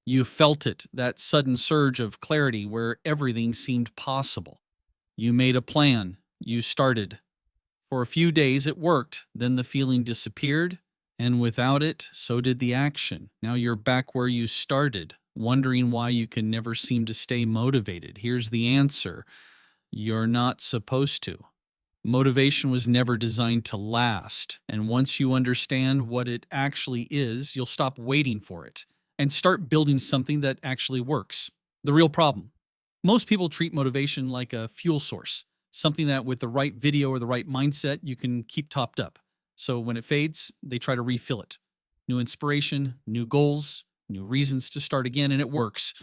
You felt it, that sudden surge of clarity where everything seemed possible. You made a plan. You started. For a few days it worked, then the feeling disappeared, and without it, so did the action. Now you're back where you started, wondering why you can never seem to stay motivated. Here's the answer: you're not supposed to. Motivation was never designed to last, and once you understand what it actually is, you'll stop waiting for it and start building something that actually works. The real problem: most people treat motivation like a fuel source, something that with the right video or the right mindset, you can keep topped up. So when it fades, they try to refill it. New inspiration, new goals, new reasons to start again, and it works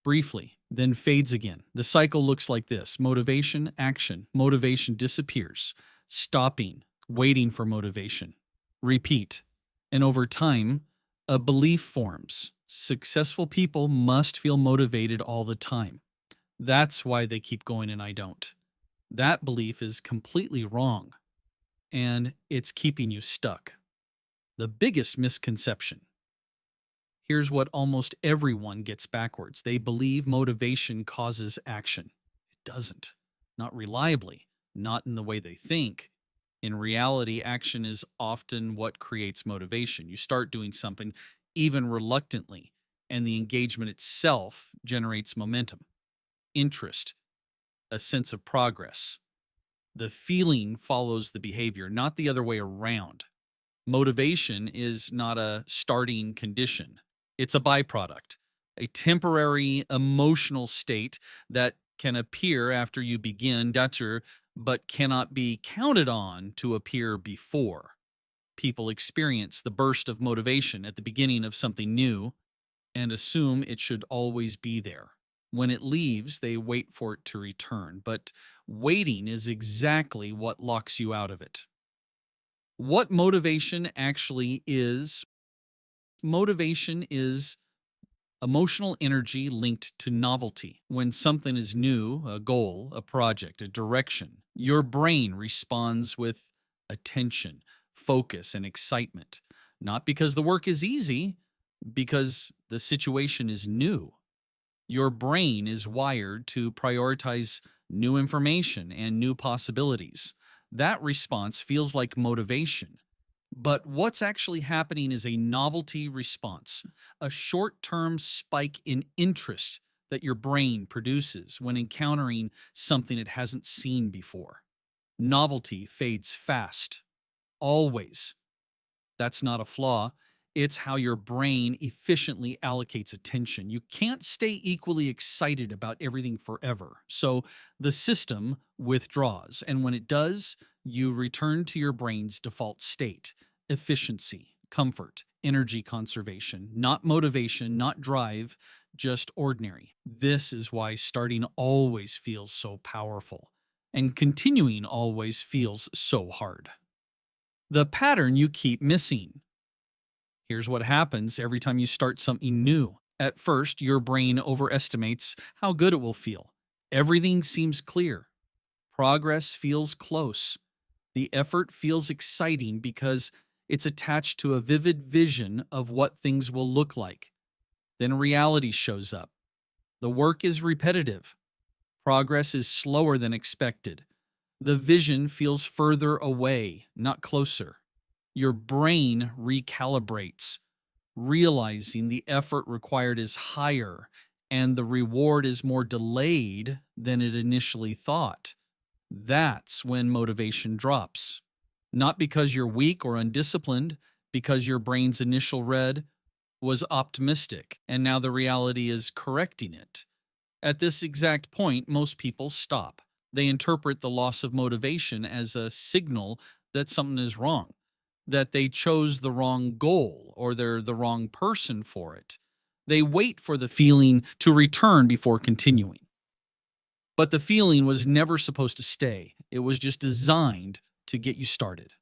briefly, then fades again. The cycle looks like this: motivation, action, motivation disappears, stopping, waiting for motivation, repeat. And over time, a belief forms. Successful people must feel motivated all the time. That's why they keep going and I don't. That belief is completely wrong, and it's keeping you stuck. The biggest misconception: here's what almost everyone gets backwards. They believe motivation causes action. It doesn't. Not reliably, not in the way they think. In reality, action is often what creates motivation. You start doing something, even reluctantly, and the engagement itself generates momentum, interest, a sense of progress. The feeling follows the behavior, not the other way around. Motivation is not a starting condition. It's a byproduct, a temporary emotional state that can appear after you begin, but cannot be counted on to appear before. People experience the burst of motivation at the beginning of something new and assume it should always be there. When it leaves, they wait for it to return, but waiting is exactly what locks you out of it. What motivation actually is: motivation is emotional energy linked to novelty. When something is new, a goal, a project, a direction, your brain responds with attention, focus, and excitement. Not because the work is easy, because the situation is new. Your brain is wired to prioritize new information and new possibilities. That response feels like motivation. But what's actually happening is a novelty response, a short term spike in interest that your brain produces when encountering something it hasn't seen before. Novelty fades fast, always. That's not a flaw. It's how your brain efficiently allocates attention. You can't stay equally excited about everything forever. So the system withdraws. And when it does, you return to your brain's default state: efficiency, comfort, energy conservation, not motivation, not drive, just ordinary. This is why starting always feels so powerful and continuing always feels so hard. The pattern you keep missing. Here's what happens every time you start something new. At first, your brain overestimates how good it will feel. Everything seems clear. Progress feels close. The effort feels exciting because it's attached to a vivid vision of what things will look like. Then reality shows up. The work is repetitive. Progress is slower than expected. The vision feels further away, not closer. Your brain recalibrates, realizing the effort required is higher and the reward is more delayed than it initially thought. That's when motivation drops. Not because you're weak or undisciplined, because your brain's initial read was optimistic, and now the reality is correcting it. At this exact point, most people stop. They interpret the loss of motivation as a signal that something is wrong, that they chose the wrong goal or they're the wrong person for it. They wait for the feeling to return before continuing. But the feeling was never supposed to stay. It was just designed to get you started.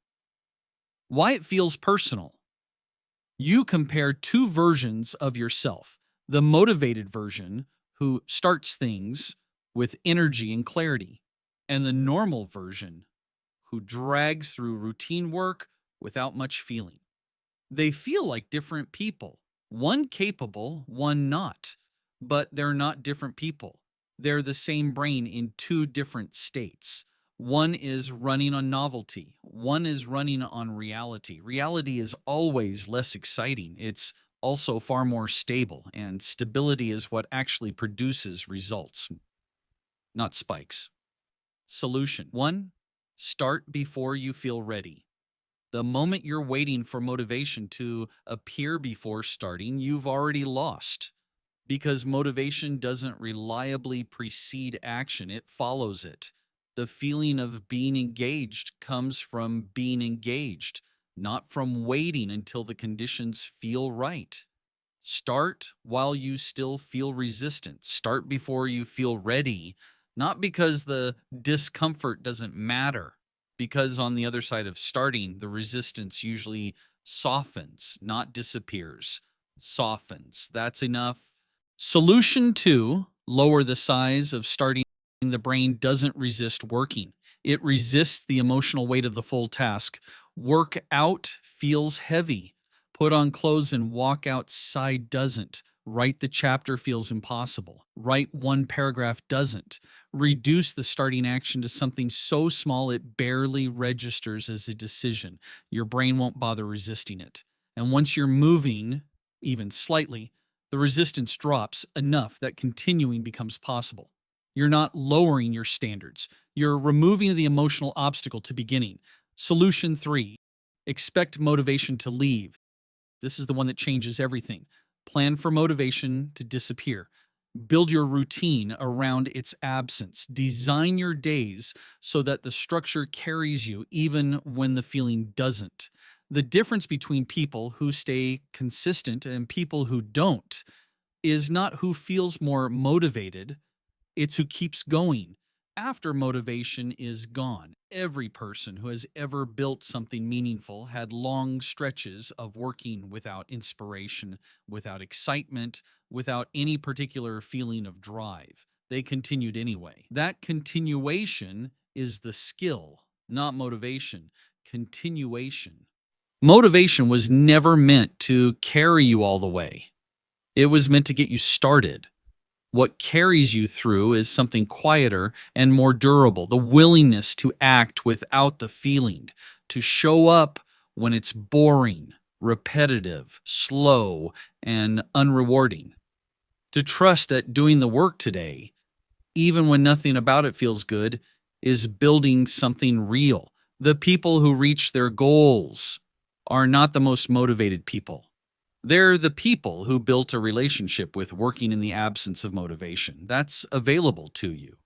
Why it feels personal. You compare two versions of yourself: the motivated version, who starts things with energy and clarity, and the normal version, who drags through routine work without much feeling. They feel like different people. One capable, one not. But they're not different people. They're the same brain in two different states. One is running on novelty, one is running on reality. Reality is always less exciting. It's also far more stable, and stability is what actually produces results, not spikes. Solution 1. Start before you feel ready. The moment you're waiting for motivation to appear before starting, you've already lost because motivation doesn't reliably precede action, it follows it. The feeling of being engaged comes from being engaged, not from waiting until the conditions feel right. Start while you still feel resistant. Start before you feel ready, not because the discomfort doesn't matter, because on the other side of starting, the resistance usually softens, not disappears, softens. That's enough. Solution 2, lower the size of starting. The brain doesn't resist working. It resists the emotional weight of the full task. Work out feels heavy. Put on clothes and walk outside doesn't. Write the chapter feels impossible. Write one paragraph doesn't. Reduce the starting action to something so small it barely registers as a decision. Your brain won't bother resisting it. And once you're moving, even slightly, the resistance drops enough that continuing becomes possible. You're not lowering your standards. You're removing the emotional obstacle to beginning. Solution 3, expect motivation to leave. This is the one that changes everything. Plan for motivation to disappear. Build your routine around its absence. Design your days so that the structure carries you even when the feeling doesn't. The difference between people who stay consistent and people who don't is not who feels more motivated, it's who keeps going after motivation is gone. Every person who has ever built something meaningful had long stretches of working without inspiration, without excitement, without any particular feeling of drive. They continued anyway. That continuation is the skill, not motivation. Continuation. Motivation was never meant to carry you all the way. It was meant to get you started. What carries you through is something quieter and more durable, the willingness to act without the feeling, to show up when it's boring, repetitive, slow, and unrewarding, to trust that doing the work today, even when nothing about it feels good, is building something real. The people who reach their goals are not the most motivated people. They're the people who built a relationship with working in the absence of motivation. That's available to you.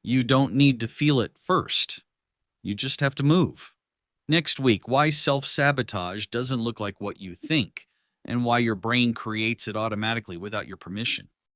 You don't need to feel it first. You just have to move. Next week, why self-sabotage doesn't look like what you think, and why your brain creates it automatically without your permission.